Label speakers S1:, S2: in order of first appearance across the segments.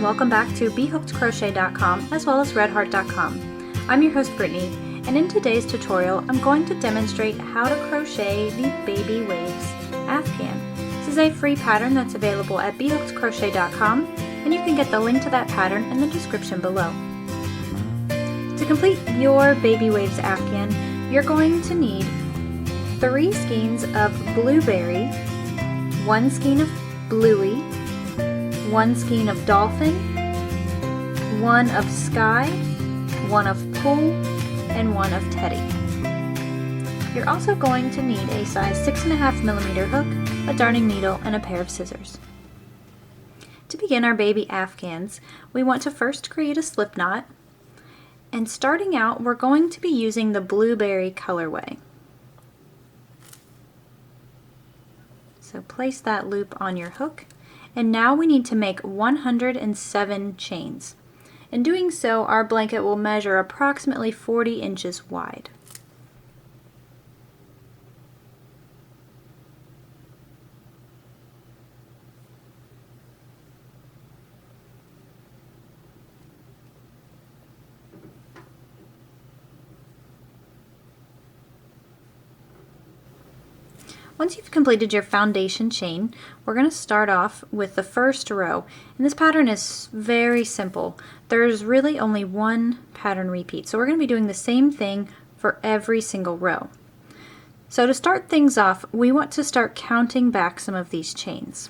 S1: welcome back to BHookedCrochet.com as well as redheart.com. I'm your host Brittany, and in today's tutorial I'm going to demonstrate how to crochet the Baby Waves Afghan. This is a free pattern that's available at BHookedCrochet.com, and you can get the link to that pattern in the description below. To complete your Baby Waves Afghan, you're going to need 3 skeins of blueberry, 1 skein of Bluie, 1 skein of Dolphin, 1 of Sky, 1 of Pool, and 1 of Teddie. You're also going to need a size 6.5mm hook, a darning needle, and a pair of scissors. To begin our baby Afghans, we want to first create a slip knot, and starting out we're going to be using the blueberry colorway. So place that loop on your hook, and now we need to make 107 chains. In doing so, our blanket will measure approximately 40 inches wide. Once you've completed your foundation chain, we're going to start off with the first row. And this pattern is very simple. There's really only one pattern repeat. So we're going to be doing the same thing for every single row. So to start things off, we want to start counting back some of these chains.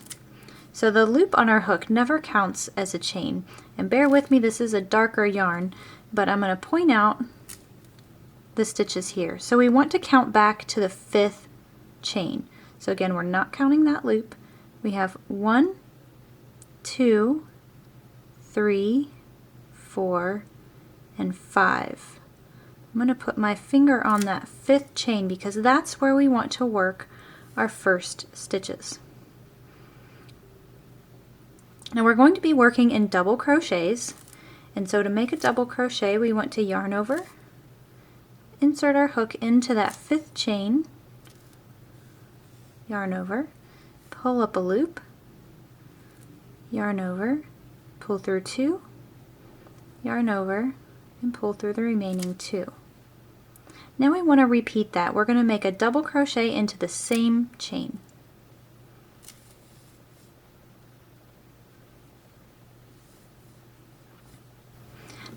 S1: So the loop on our hook never counts as a chain. And bear with me, this is a darker yarn, but I'm going to point out the stitches here. So we want to count back to the 5th chain. So again, we're not counting that loop. We have 1, 2, 3, 4, and 5. I'm going to put my finger on that 5th chain because that's where we want to work our first stitches. Now we're going to be working in double crochets, and so to make a double crochet we want to yarn over, insert our hook into that 5th chain, yarn over, pull up a loop, yarn over, pull through 2, yarn over, and pull through the remaining 2. Now we want to repeat that. We're going to make a double crochet into the same chain.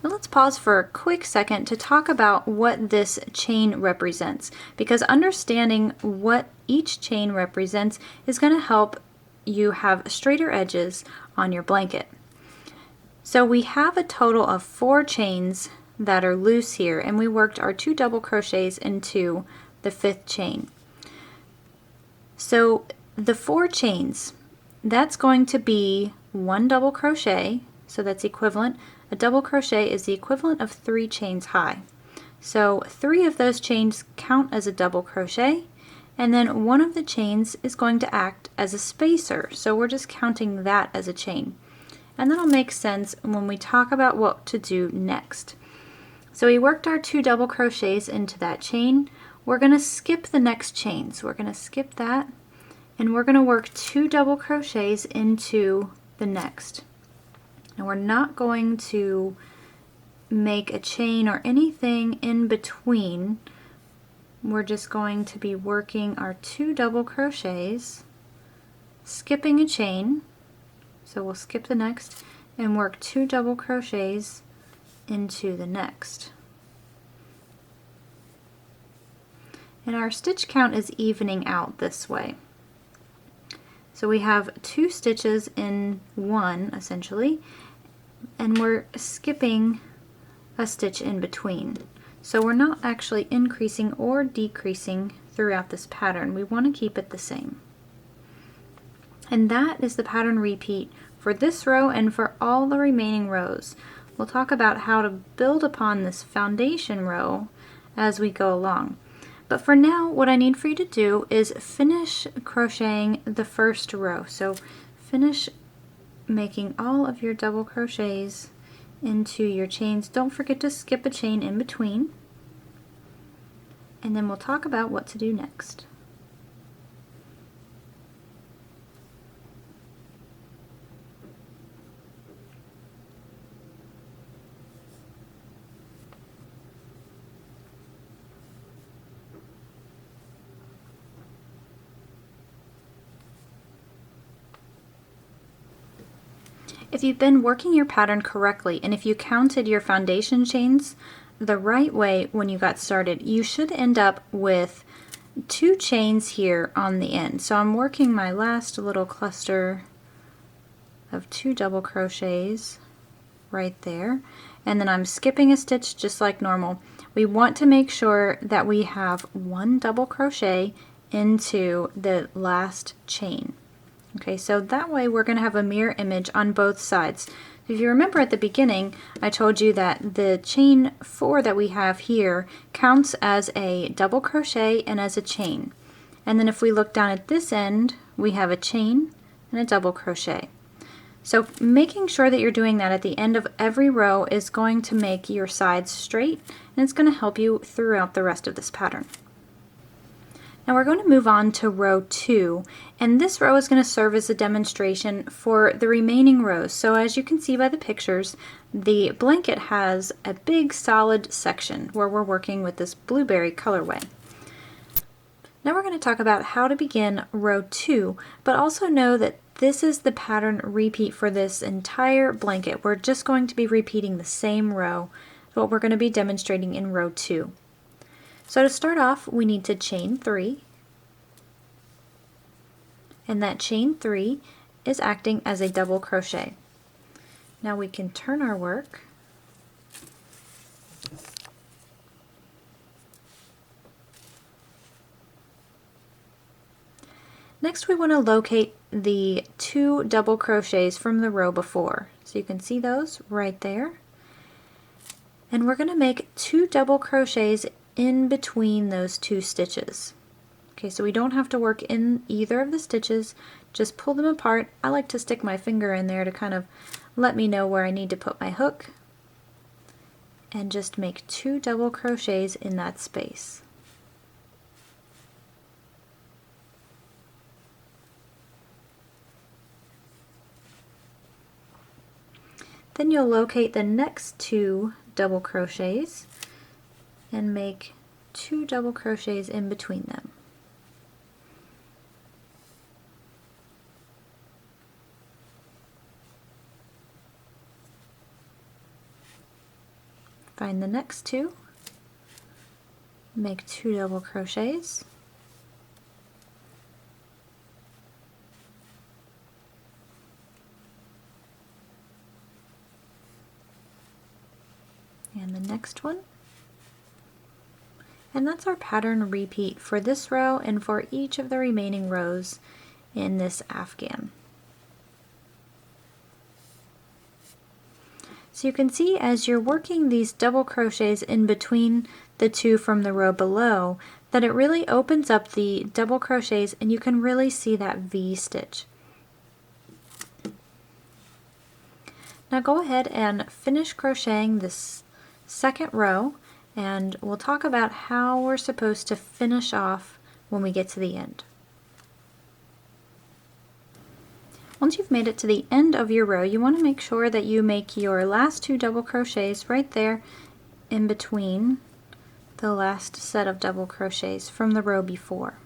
S1: Now let's pause for a quick second to talk about what this chain represents, because understanding what each chain represents is going to help you have straighter edges on your blanket. So we have a total of 4 chains that are loose here, and we worked our 2 double crochets into the 5th chain. So the 4 chains, that's going to be 1 double crochet, so that's equivalent. A double crochet is the equivalent of 3 chains high. So 3 of those chains count as a double crochet, and then 1 of the chains is going to act as a spacer. So we're just counting that as a chain. And that'll make sense when we talk about what to do next. So we worked our 2 double crochets into that chain. We're going to skip the next chain. So we're going to skip that, and we're going to work 2 double crochets into the next. And we're not going to make a chain or anything in between. We're just going to be working our 2 double crochets, skipping a chain. So we'll skip the next and work 2 double crochets into the next. And our stitch count is evening out this way. So we have 2 stitches in 1 essentially, and we're skipping a stitch in between. So we're not actually increasing or decreasing throughout this pattern. We want to keep it the same. And that is the pattern repeat for this row and for all the remaining rows. We'll talk about how to build upon this foundation row as we go along. But for now, what I need for you to do is finish crocheting the first row. So finish making all of your double crochets into your chains. Don't forget to skip a chain in between. And then we'll talk about what to do next. If you've been working your pattern correctly and if you counted your foundation chains the right way when you got started, you should end up with 2 chains here on the end. So I'm working my last little cluster of 2 double crochets right there, and then I'm skipping a stitch just like normal. We want to make sure that we have 1 double crochet into the last chain. Okay, so that way we're going to have a mirror image on both sides. If you remember at the beginning, I told you that the chain 4 that we have here counts as a double crochet and as a chain. And then if we look down at this end, we have a chain and a double crochet. So making sure that you're doing that at the end of every row is going to make your sides straight, and it's going to help you throughout the rest of this pattern. Now we're going to move on to row 2, and this row is going to serve as a demonstration for the remaining rows. So as you can see by the pictures, the blanket has a big solid section where we're working with this blueberry colorway. Now we're going to talk about how to begin row 2, but also know that this is the pattern repeat for this entire blanket. We're just going to be repeating the same row, what we're going to be demonstrating in row 2. So to start off, we need to chain 3, and that chain 3 is acting as a double crochet. Now we can turn our work Next we want to locate the 2 double crochets from the row before. So you can see those right there. And we're going to make 2 double crochets in between those 2 stitches. Okay, so we don't have to work in either of the stitches, just pull them apart. I like to stick my finger in there to kind of let me know where I need to put my hook, and just make 2 double crochets in that space. Then you'll locate the next 2 double crochets and make 2 double crochets in between them. Find the next 2, make 2 double crochets, and the next one. And that's our pattern repeat for this row and for each of the remaining rows in this afghan. So you can see as you're working these double crochets in between the 2 from the row below that it really opens up the double crochets and you can really see that V stitch. Now go ahead and finish crocheting this second row, and we'll talk about how we're supposed to finish off when we get to the end. Once you've made it to the end of your row, you want to make sure that you make your last 2 double crochets right there in between the last set of double crochets from the row before.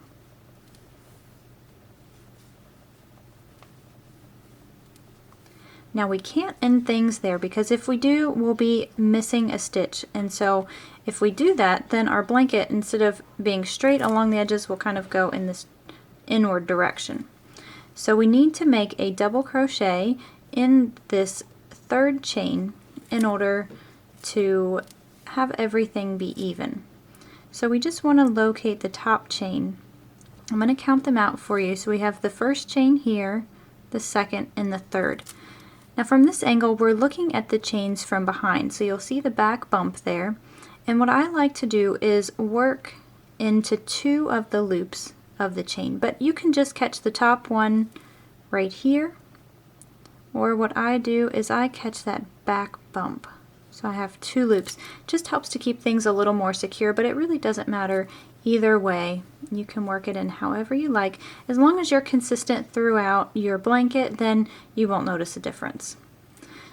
S1: Now we can't end things there because if we do, we'll be missing a stitch, and so if we do that, then our blanket, instead of being straight along the edges, will kind of go in this inward direction. So we need to make a double crochet in this 3rd chain in order to have everything be even. So we just want to locate the top chain. I'm going to count them out for you. So we have the 1st chain here, the 2nd, and the 3rd. Now from this angle, we're looking at the chains from behind, so you'll see the back bump there. And what I like to do is work into 2 of the loops of the chain, but you can just catch the top one right here, or what I do is I catch that back bump. So I have 2 loops. Just helps to keep things a little more secure, but it really doesn't matter either way. You can work it in however you like. As long as you're consistent throughout your blanket, then you won't notice a difference.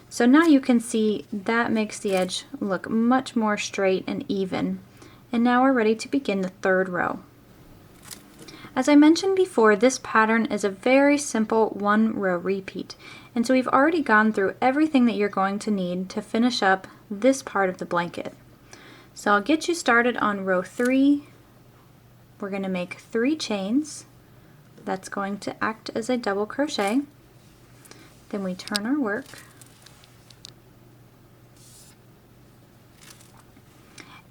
S1: So now you can see that makes the edge look much more straight and even. And now we're ready to begin the 3rd row. As I mentioned before, this pattern is a very simple 1-row repeat, and so we've already gone through everything that you're going to need to finish up this part of the blanket. So I'll get you started on row 3. We're going to make 3 chains. That's going to act as a double crochet. Then we turn our work.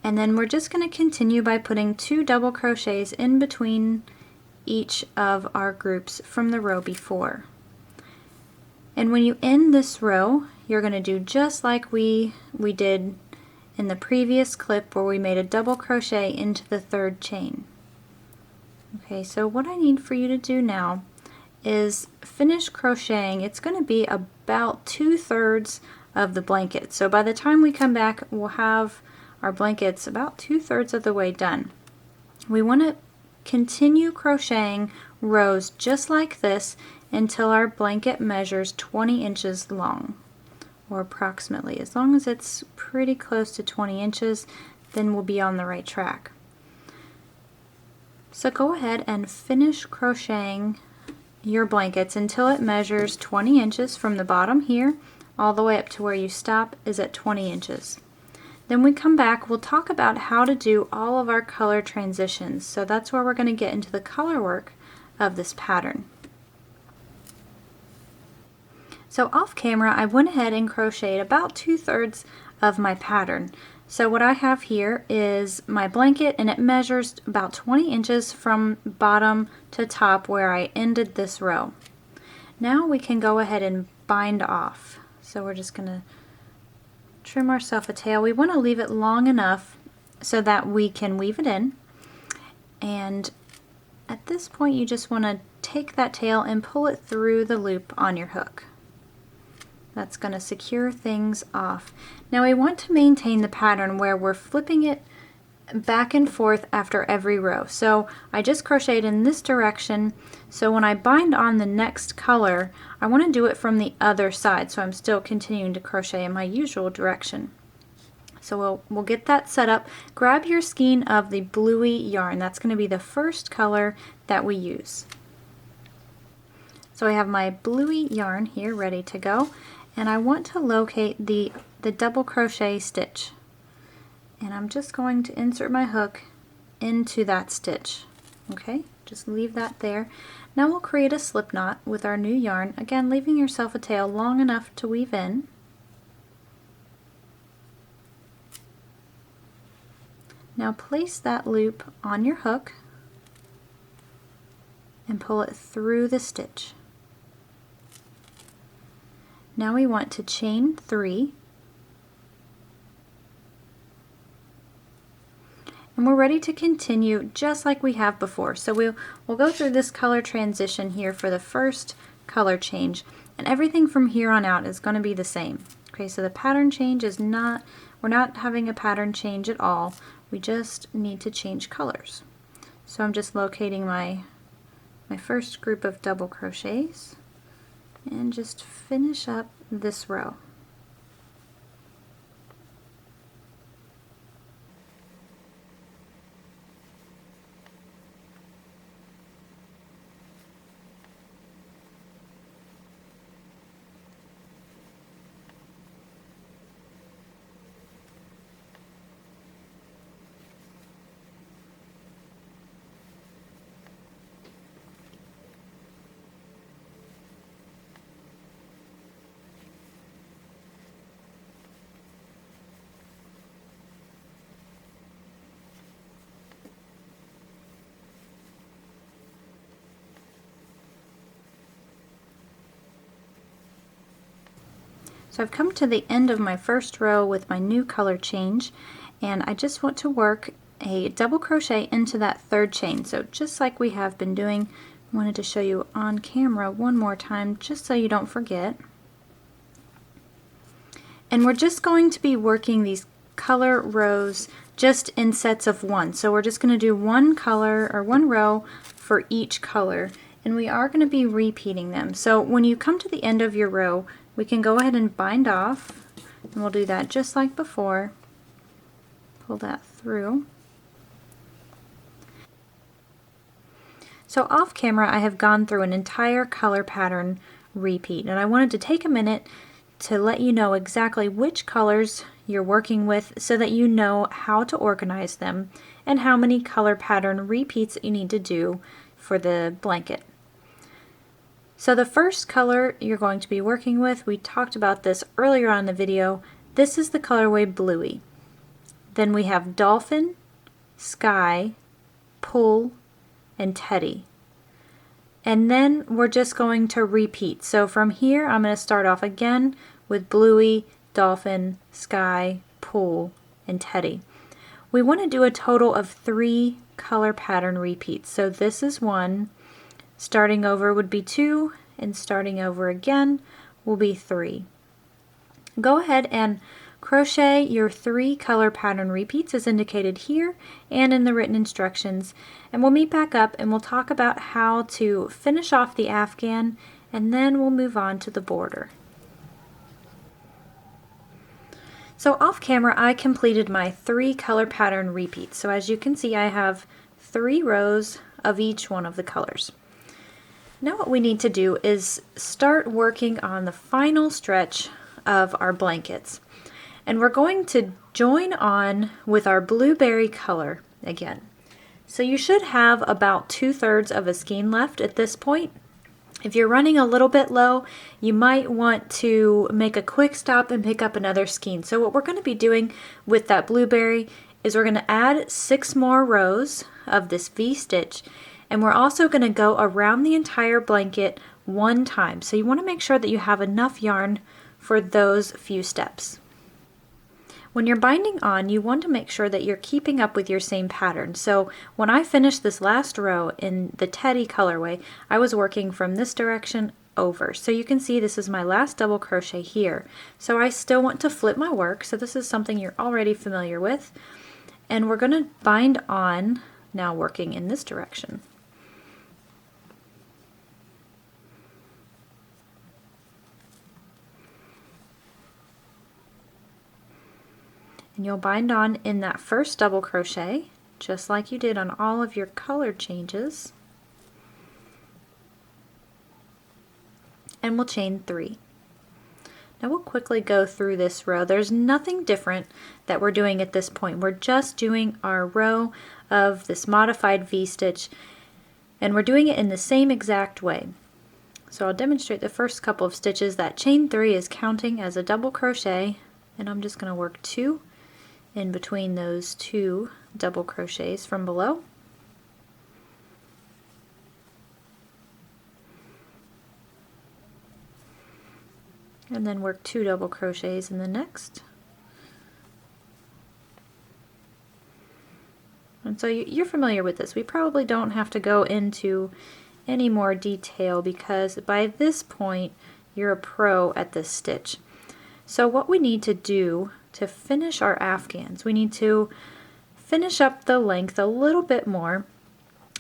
S1: And then we're just going to continue by putting 2 double crochets in between each of our groups from the row before. And when you end this row, you're going to do just like we did in the previous clip where we made a double crochet into the 3rd chain. Okay, so what I need for you to do now is finish crocheting. It's going to be about 2/3 of the blanket. So by the time we come back, we'll have our blankets about 2/3 of the way done. We want to continue crocheting rows just like this until our blanket measures 20 inches long, or approximately. As long as it's pretty close to 20 inches, then we'll be on the right track. So go ahead and finish crocheting your blankets until it measures 20 inches from the bottom here all the way up to where you stop is at 20 inches. Then we come back, we'll talk about how to do all of our color transitions. So that's where we're going to get into the color work of this pattern. So off camera, I went ahead and crocheted about 2/3 of my pattern. So what I have here is my blanket, and it measures about 20 inches from bottom to top where I ended this row. Now we can go ahead and bind off. So we're just going to trim ourselves a tail. We want to leave it long enough so that we can weave it in. And at this point, you just want to take that tail and pull it through the loop on your hook. That's going to secure things off. Now we want to maintain the pattern where we're flipping it back and forth after every row. So I just crocheted in this direction, so when I bind on the next color, I want to do it from the other side, so I'm still continuing to crochet in my usual direction. So we'll get that set up. Grab your skein of the Bluie yarn. That's going to be the first color that we use. So I have my Bluie yarn here ready to go, and I want to locate the double crochet stitch. And I'm just going to insert my hook into that stitch. Okay, just leave that there. Now we'll create a slip knot with our new yarn, again leaving yourself a tail long enough to weave in. Now place that loop on your hook and pull it through the stitch. Now we want to chain 3. And we're ready to continue just like we have before. So we'll go through this color transition here for the first color change, and everything from here on out is going to be the same. Okay, so the pattern change is not, we're not having a pattern change at all. We just need to change colors. So I'm just locating my first group of double crochets and just finish up this row. So I've come to the end of my first row with my new color change, and I just want to work a double crochet into that 3rd chain. So just like we have been doing, I wanted to show you on camera one more time just so you don't forget. And we're just going to be working these color rows just in sets of 1. So we're just going to do one color or one row for each color, and we are going to be repeating them. So when you come to the end of your row, we can go ahead and bind off, and we'll do that just like before. Pull that through. So off camera I have gone through an entire color pattern repeat, and I wanted to take a minute to let you know exactly which colors you're working with so that you know how to organize them and how many color pattern repeats that you need to do for the blanket. So the first color you're going to be working with, we talked about this earlier on in the video, this is the colorway Bluie. Then we have Dolphin, Sky, Pull, and Teddie. And then we're just going to repeat. So from here I'm going to start off again with Bluie, Dolphin, Sky, Pull, and Teddie. We want to do a total of 3 color pattern repeats. So this is 1, starting over would be 2, and starting over again will be 3. Go ahead and crochet your 3 color pattern repeats as indicated here and in the written instructions, and we'll meet back up and we'll talk about how to finish off the afghan, and then we'll move on to the border. So off camera I completed my 3 color pattern repeats. So as you can see I have 3 rows of each one of the colors. Now what we need to do is start working on the final stretch of our blankets. And we're going to join on with our blueberry color again. So you should have about 2/3 of a skein left at this point. If you're running a little bit low, you might want to make a quick stop and pick up another skein. So what we're going to be doing with that blueberry is we're going to add 6 more rows of this V-stitch, and we're also going to go around the entire blanket 1 time. So you want to make sure that you have enough yarn for those few steps. When you're binding on, you want to make sure that you're keeping up with your same pattern. So when I finished this last row in the Teddie colorway, I was working from this direction over. So you can see this is my last double crochet here. So I still want to flip my work, so this is something you're already familiar with. And we're going to bind on now working in this direction. And you'll bind on in that first double crochet, just like you did on all of your color changes. And we'll chain 3. Now we'll quickly go through this row. There's nothing different that we're doing at this point. We're just doing our row of this modified V-stitch, and we're doing it in the same exact way. So I'll demonstrate the first couple of stitches. That chain 3 is counting as a double crochet, and I'm just going to work 2 in between those 2 double crochets from below. And then work 2 double crochets in the next. And so you're familiar with this. We probably don't have to go into any more detail because by this point you're a pro at this stitch. So what we need to do to finish our afghans, we need to finish up the length a little bit more,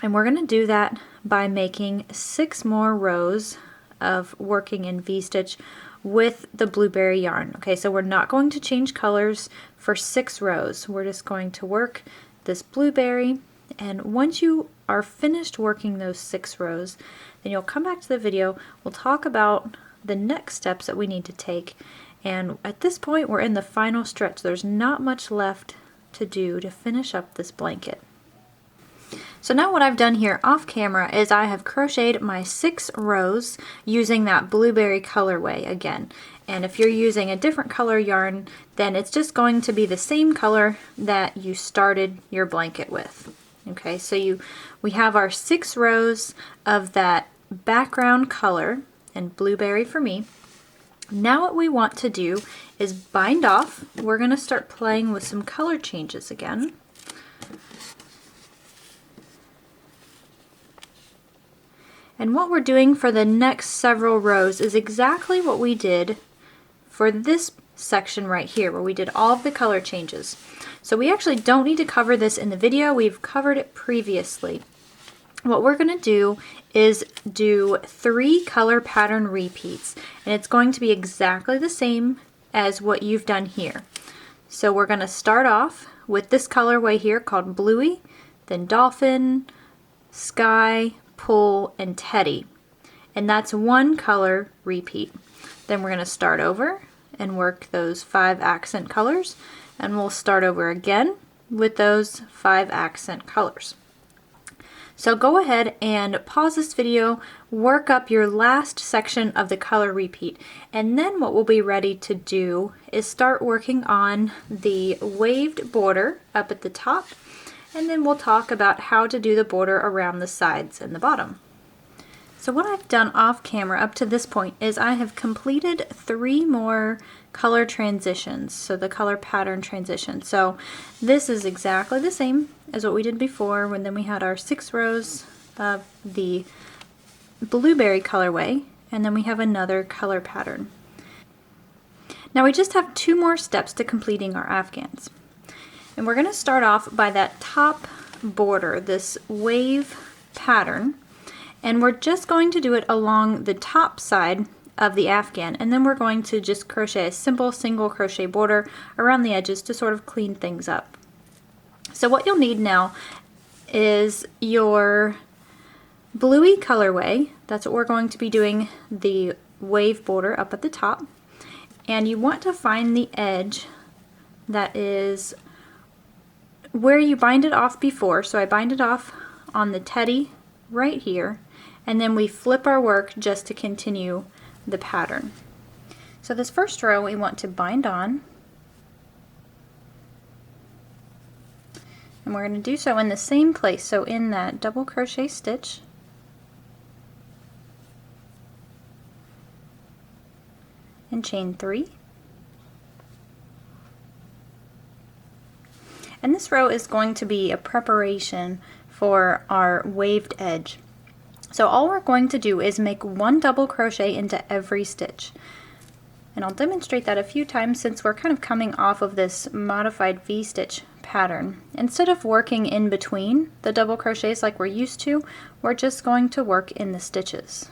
S1: and we're going to do that by making 6 more rows of working in V-stitch with the blueberry yarn. Okay, so we're not going to change colors for 6 rows. We're just going to work this blueberry, and once you are finished working those 6 rows, then you'll come back to the video. We'll talk about the next steps that we need to take, and at this point we're in the final stretch. There's not much left to do to finish up this blanket. So now what I've done here off camera is I have crocheted my 6 rows using that blueberry colorway again. And if you're using a different color yarn, then it's just going to be the same color that you started your blanket with. Okay, so we have our 6 rows of that background color, and blueberry for me. Now what we want to do is bind off. We're going to start playing with some color changes again. And what we're doing for the next several rows is exactly what we did for this section right here, where we did all of the color changes. So we actually don't need to cover this in the video. We've covered it previously. What we're going to do is do 3 color pattern repeats, and it's going to be exactly the same as what you've done here. So we're going to start off with this colorway here called Bluie, then Dolphin, Sky, pull, and Teddie. And that's one color repeat. Then we're going to start over and work those 5 accent colors, and we'll start over again with those 5 accent colors. So go ahead and pause this video, work up your last section of the color repeat, and then what we'll be ready to do is start working on the waved border up at the top, and then we'll talk about how to do the border around the sides and the bottom. So what I've done off camera up to this point is I have completed 3 more color transitions, so the color pattern transition. So this is exactly the same as what we did before, when then we had our 6 rows of the blueberry colorway, and then we have another color pattern. Now we just have 2 more steps to completing our afghans. And we're going to start off by that top border, this wave pattern, and we're just going to do it along the top side of the afghan, and then we're going to just crochet a simple single crochet border around the edges to sort of clean things up. So what you'll need now is your Bluie colorway. That's what we're going to be doing the wave border up at the top, and you want to find the edge that is where you bind it off before. So I bind it off on the Teddie right here, and then we flip our work just to continue the pattern. So this first row we want to bind on, and we're going to do so in the same place, so in that double crochet stitch, and chain 3. And this row is going to be a preparation for our waved edge. So all we're going to do is make 1 double crochet into every stitch. And I'll demonstrate that a few times since we're kind of coming off of this modified V-stitch pattern. Instead of working in between the double crochets like we're used to, we're just going to work in the stitches.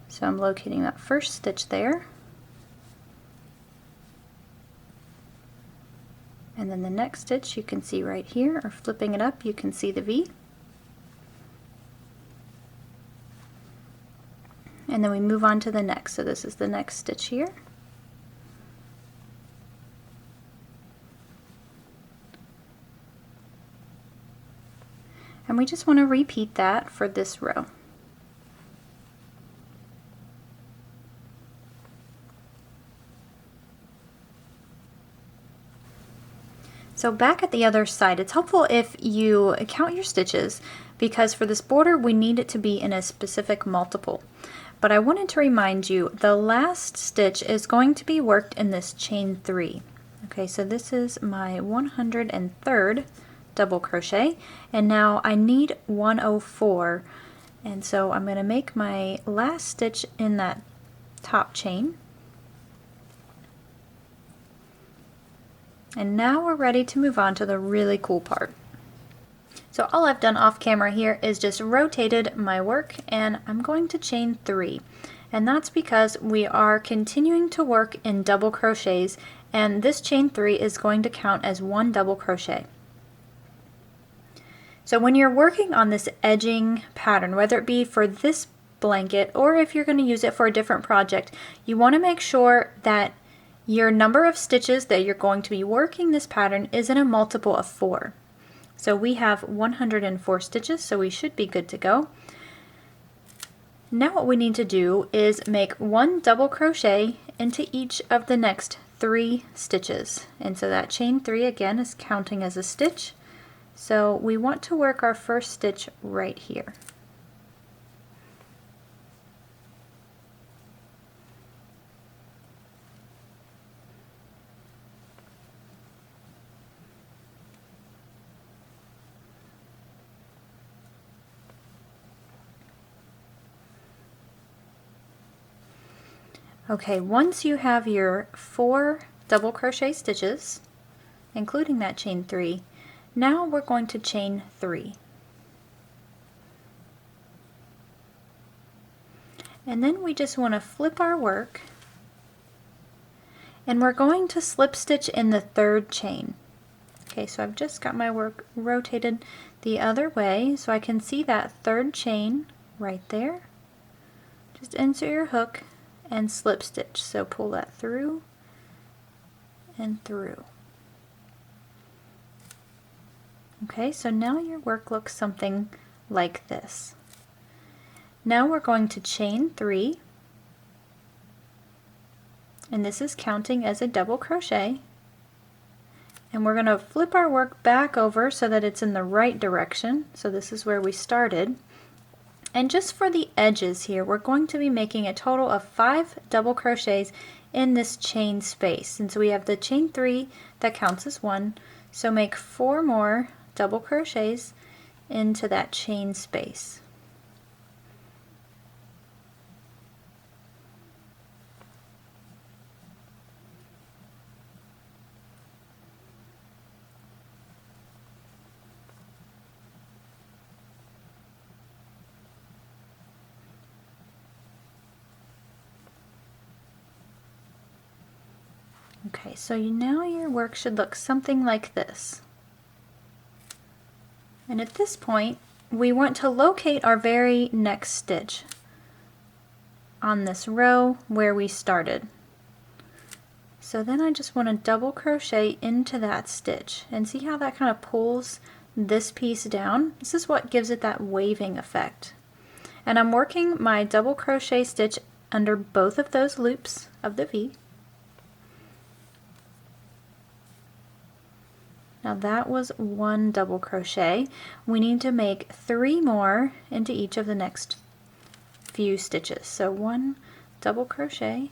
S1: So I'm locating that first stitch there. And then the next stitch you can see right here, or flipping it up, you can see the V. And then we move on to the next. So this is the next stitch here. And we just want to repeat that for this row. So back at the other side, it's helpful if you count your stitches, because for this border we need it to be in a specific multiple. But I wanted to remind you, the last stitch is going to be worked in this chain 3. Okay, so this is my 103rd double crochet, and now I need 104, and so I'm going to make my last stitch in that top chain. And now we're ready to move on to the really cool part. So all I've done off camera here is just rotated my work, and I'm going to chain 3. And that's because we are continuing to work in double crochets, and this chain 3 is going to count as 1 double crochet. So when you're working on this edging pattern, whether it be for this blanket or if you're going to use it for a different project, you want to make sure that your number of stitches that you're going to be working this pattern is in a multiple of 4. So we have 104 stitches, so we should be good to go. Now what we need to do is make 1 double crochet into each of the next 3 stitches. And so that chain 3 again is counting as a stitch. So we want to work our first stitch right here. Okay, once you have your 4 double crochet stitches, including that chain 3, now we're going to chain 3. And then we just want to flip our work, and we're going to slip stitch in the 3rd chain. Okay, so I've just got my work rotated the other way so I can see that third chain right there. Just insert your hook and slip stitch. So pull that through and through. Okay, so now your work looks something like this. Now we're going to chain 3, and this is counting as a double crochet, and we're going to flip our work back over so that it's in the right direction. So this is where we started. And just for the edges here, we're going to be making a total of 5 double crochets in this chain space. And so we have the chain 3 that counts as 1, so make 4 more double crochets into that chain space. Okay, so now your work should look something like this. And at this point, we want to locate our very next stitch on this row where we started. So then I just want to double crochet into that stitch, and see how that kind of pulls this piece down? This is what gives it that waving effect. And I'm working my double crochet stitch under both of those loops of the V. Now that was 1 double crochet. We need to make 3 more into each of the next few stitches. So 1 double crochet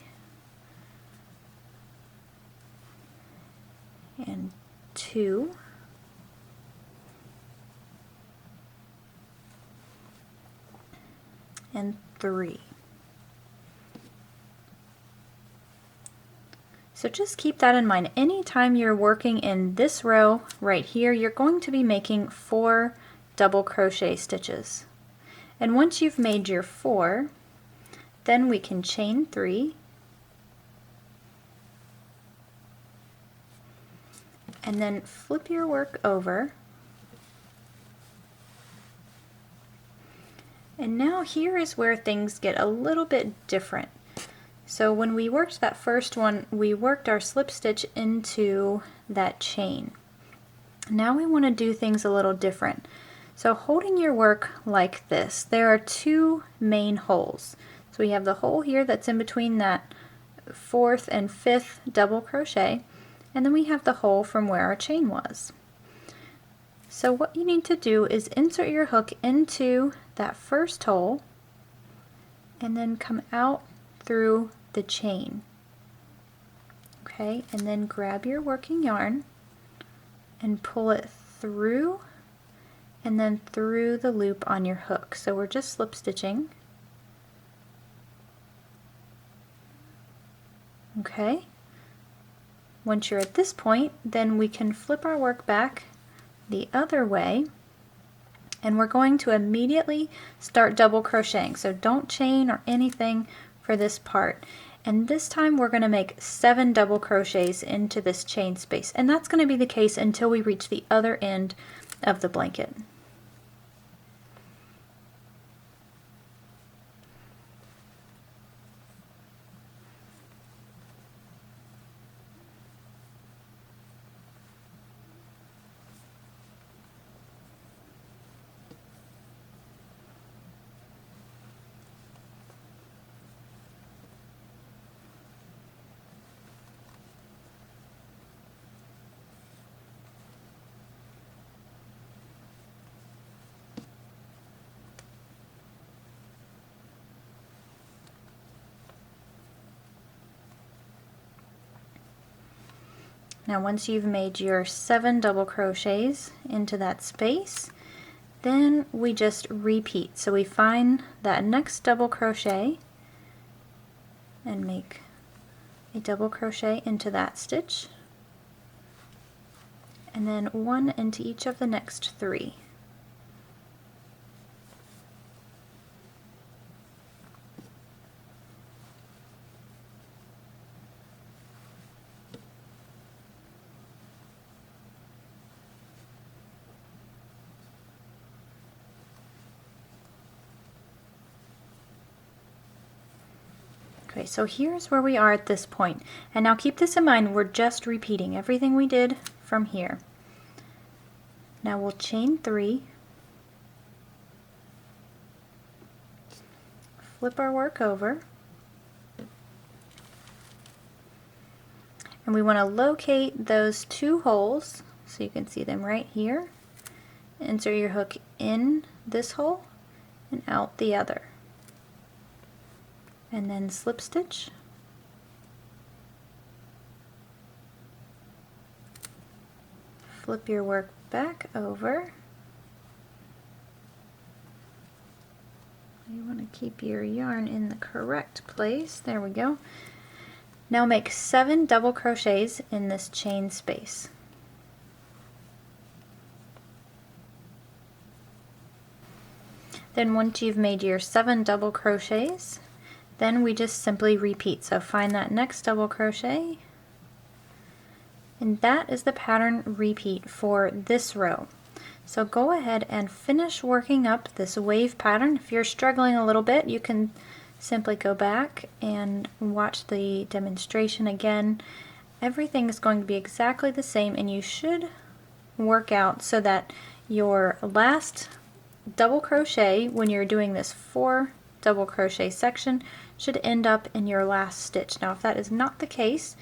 S1: and 2 and 3. So just keep that in mind. Anytime you're working in this row right here, you're going to be making 4 double crochet stitches. And once you've made your 4, then we can chain 3 and then flip your work over. And now here is where things get a little bit different. So when we worked that first one, we worked our slip stitch into that chain. Now we want to do things a little different. So holding your work like this, there are 2 main holes. So we have the hole here that's in between that 4th and 5th double crochet, and then we have the hole from where our chain was. So what you need to do is insert your hook into that first hole and then come out through the chain. Okay, and then grab your working yarn and pull it through and then through the loop on your hook. So we're just slip stitching. Okay, once you're at this point, then we can flip our work back the other way, and we're going to immediately start double crocheting. So don't chain or anything for this part. And this time we're going to make 7 double crochets into this chain space, and that's going to be the case until we reach the other end of the blanket. Now once you've made your 7 double crochets into that space, then we just repeat. So we find that next double crochet and make a double crochet into that stitch, and then 1 into each of the next 3. Okay, so here's where we are at this point. And now keep this in mind, we're just repeating everything we did from here. Now we'll chain 3, flip our work over, and we want to locate those 2 holes, so you can see them right here. Insert your hook in this hole and out the other. And then slip stitch. Flip your work back over. You want to keep your yarn in the correct place. There we go. Now make 7 double crochets in this chain space. Then once you've made your 7 double crochets, then we just simply repeat. So find that next double crochet, and that is the pattern repeat for this row. So go ahead and finish working up this wave pattern. If you're struggling a little bit, you can simply go back and watch the demonstration again. Everything is going to be exactly the same, and you should work out so that your last double crochet, when you're doing this 4 double crochet section, should end up in your last stitch. Now if that is not the case,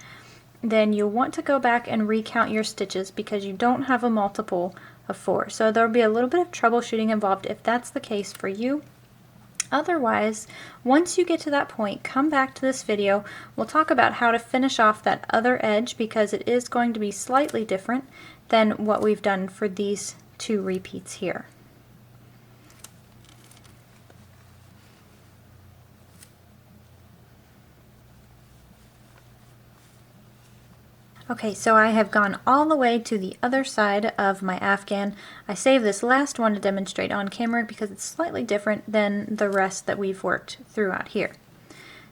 S1: then you'll want to go back and recount your stitches because you don't have a multiple of 4. So there'll be a little bit of troubleshooting involved if that's the case for you. Otherwise, once you get to that point, come back to this video. We'll talk about how to finish off that other edge because it is going to be slightly different than what we've done for these 2 repeats here. Okay, so I have gone all the way to the other side of my afghan. I saved this last one to demonstrate on camera because it's slightly different than the rest that we've worked throughout here.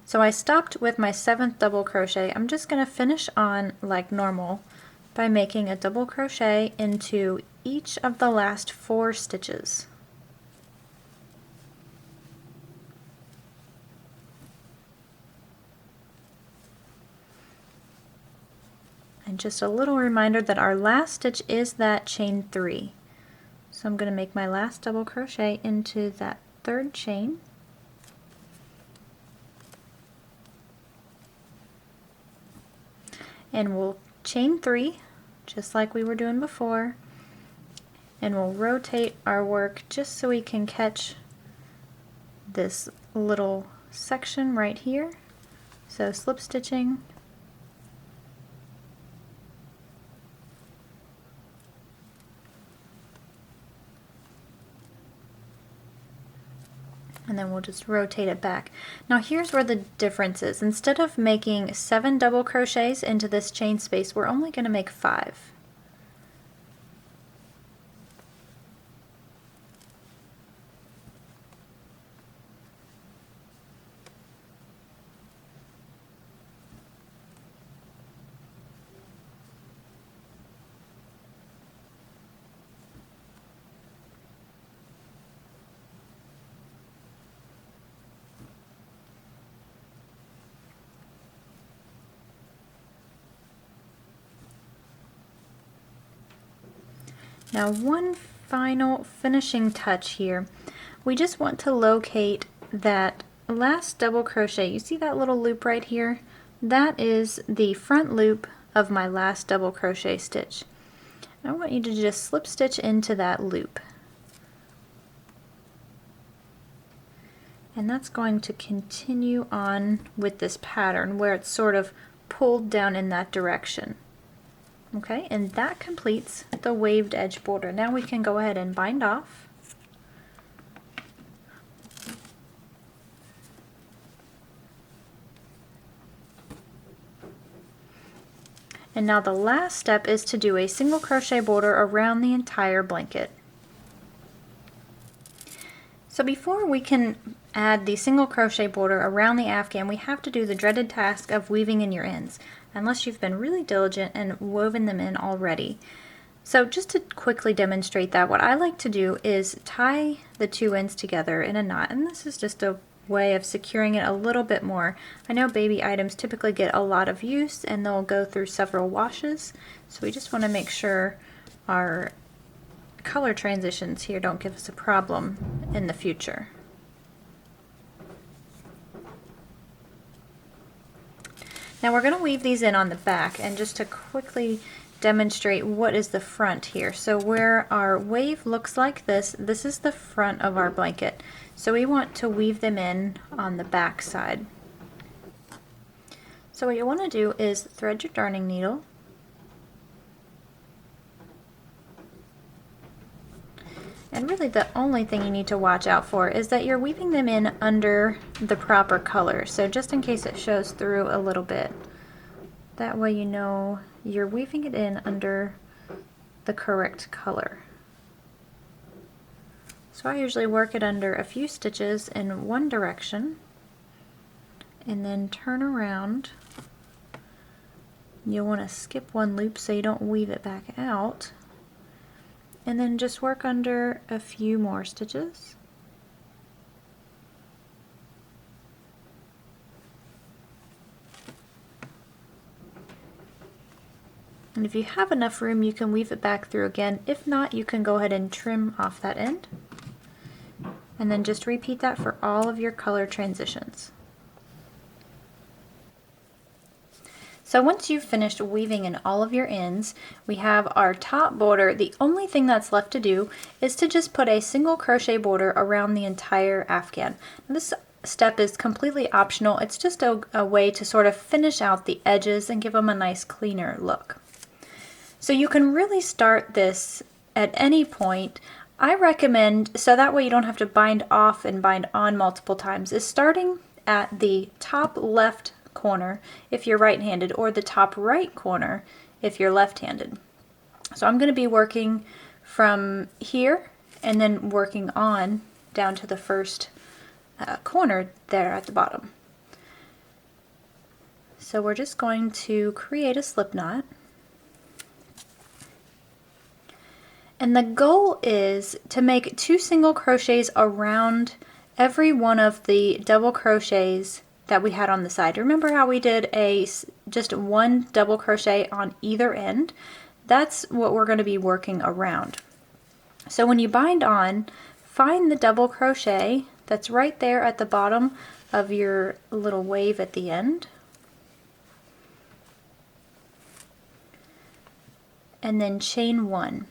S1: So I stopped with my 7th double crochet. I'm just going to finish on like normal by making a double crochet into each of the last 4 stitches. And just a little reminder that our last stitch is that chain 3. So I'm going to make my last double crochet into that 3rd chain. And we'll chain 3 just like we were doing before, and we'll rotate our work just so we can catch this little section right here. So slip stitching, and then we'll just rotate it back. Now here's where the difference is. Instead of making 7 double crochets into this chain space, we're only going to make 5. Now one final finishing touch here. We just want to locate that last double crochet. You see that little loop right here? That is the front loop of my last double crochet stitch. I want you to just slip stitch into that loop. And that's going to continue on with this pattern where it's sort of pulled down in that direction. Okay, and that completes the waved edge border. Now we can go ahead and bind off. And now the last step is to do a single crochet border around the entire blanket. So before we can add the single crochet border around the afghan, we have to do the dreaded task of weaving in your ends, unless you've been really diligent and woven them in already. So just to quickly demonstrate that, what I like to do is tie the 2 ends together in a knot, and this is just a way of securing it a little bit more. I know baby items typically get a lot of use and they'll go through several washes, so we just want to make sure our color transitions here don't give us a problem in the future. Now we're going to weave these in on the back, and just to quickly demonstrate what is the front here. So where our wave looks like this is the front of our blanket. So we want to weave them in on the back side. So what you want to do is thread your darning needle, and really the only thing you need to watch out for is that you're weaving them in under the proper color. So just in case it shows through a little bit, that way you know you're weaving it in under the correct color. So I usually work it under a few stitches in one direction and then turn around. You'll want to skip one loop so you don't weave it back out, and then just work under a few more stitches. And if you have enough room, you can weave it back through again. If not, you can go ahead and trim off that end. And then just repeat that for all of your color transitions. So once you've finished weaving in all of your ends, we have our top border. The only thing that's left to do is to just put a single crochet border around the entire afghan. This step is completely optional. It's just a way to sort of finish out the edges and give them a nice cleaner look. So you can really start this at any point. I recommend, so that way you don't have to bind off and bind on multiple times, is starting at the top left corner if you're right-handed, or the top right corner if you're left-handed. So I'm going to be working from here and then working on down to the first corner there at the bottom. So we're just going to create a slip knot. And the goal is to make 2 single crochets around every one of the double crochets that we had on the side. Remember how we did just 1 double crochet on either end? That's what we're going to be working around. So when you bind on, find the double crochet that's right there at the bottom of your little wave at the end. And then chain 1.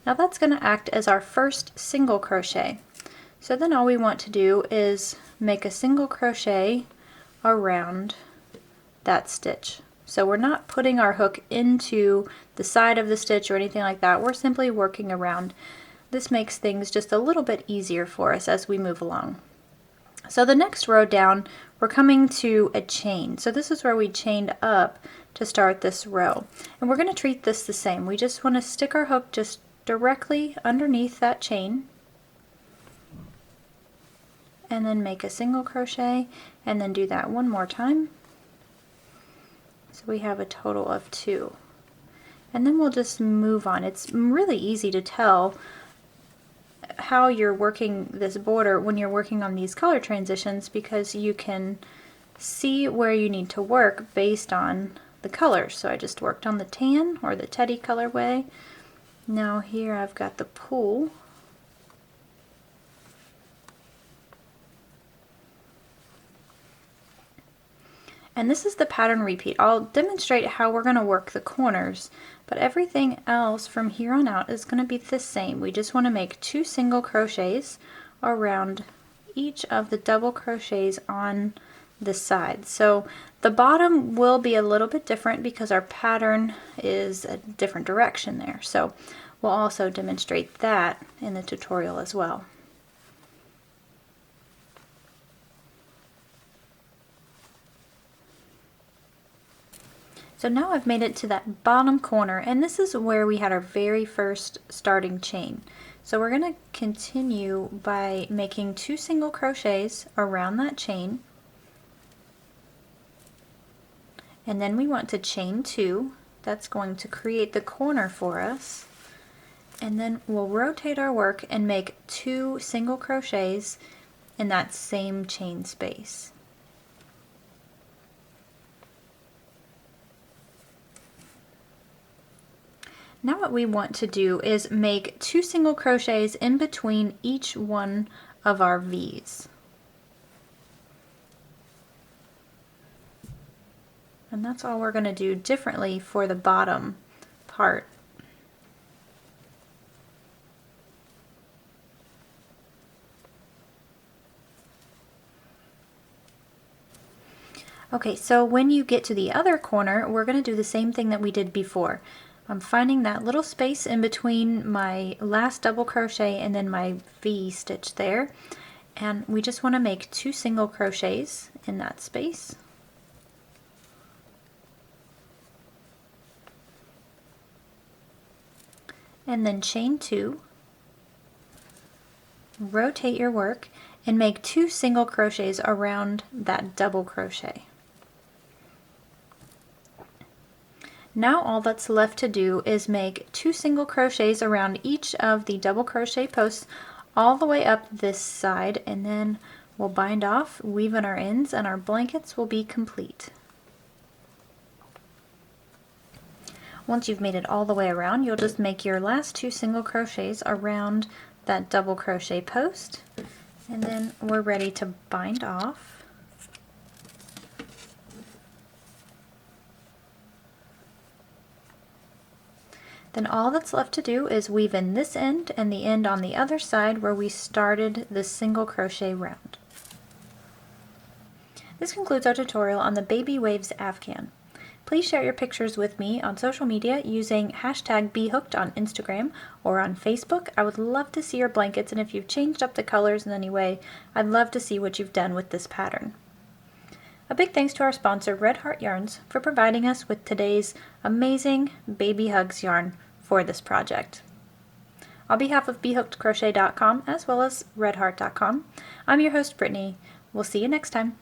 S1: Now that's going to act as our first single crochet. So then all we want to do is make a single crochet around that stitch. So we're not putting our hook into the side of the stitch or anything like that. We're simply working around. This makes things just a little bit easier for us as we move along. So the next row down, we're coming to a chain. So this is where we chained up to start this row. And we're going to treat this the same. We just want to stick our hook just directly underneath that chain, and then make a single crochet, and then do that one more time. So we have a total of 2. And then we'll just move on. It's really easy to tell how you're working this border when you're working on these color transitions, because you can see where you need to work based on the colors. So I just worked on the tan or the Teddie colorway. Now here I've got the pool. And this is the pattern repeat. I'll demonstrate how we're going to work the corners, but everything else from here on out is going to be the same. We just want to make 2 single crochets around each of the double crochets on the side. So the bottom will be a little bit different because our pattern is a different direction there. So we'll also demonstrate that in the tutorial as well. So now I've made it to that bottom corner, and this is where we had our very first starting chain. So we're going to continue by making 2 single crochets around that chain, and then we want to chain 2. That's going to create the corner for us, and then we'll rotate our work and make 2 single crochets in that same chain space. Now what we want to do is make 2 single crochets in between each one of our V's. And that's all we're going to do differently for the bottom part. Okay, so when you get to the other corner, we're going to do the same thing that we did before. I'm finding that little space in between my last double crochet and then my V stitch there, and we just want to make 2 single crochets in that space. And then chain 2, rotate your work, and make 2 single crochets around that double crochet. Now all that's left to do is make 2 single crochets around each of the double crochet posts all the way up this side, and then we'll bind off, weave in our ends, and our blankets will be complete. Once you've made it all the way around, you'll just make your last 2 single crochets around that double crochet post, and then we're ready to bind off. Then all that's left to do is weave in this end and the end on the other side where we started the single crochet round. This concludes our tutorial on the Baby Waves Afghan. Please share your pictures with me on social media using hashtag BHooked on Instagram or on Facebook. I would love to see your blankets, and if you've changed up the colors in any way, I'd love to see what you've done with this pattern. A big thanks to our sponsor, Red Heart Yarns, for providing us with today's amazing Baby Hugs yarn for this project. On behalf of BHookedCrochet.com as well as RedHeart.com, I'm your host, Brittany. We'll see you next time.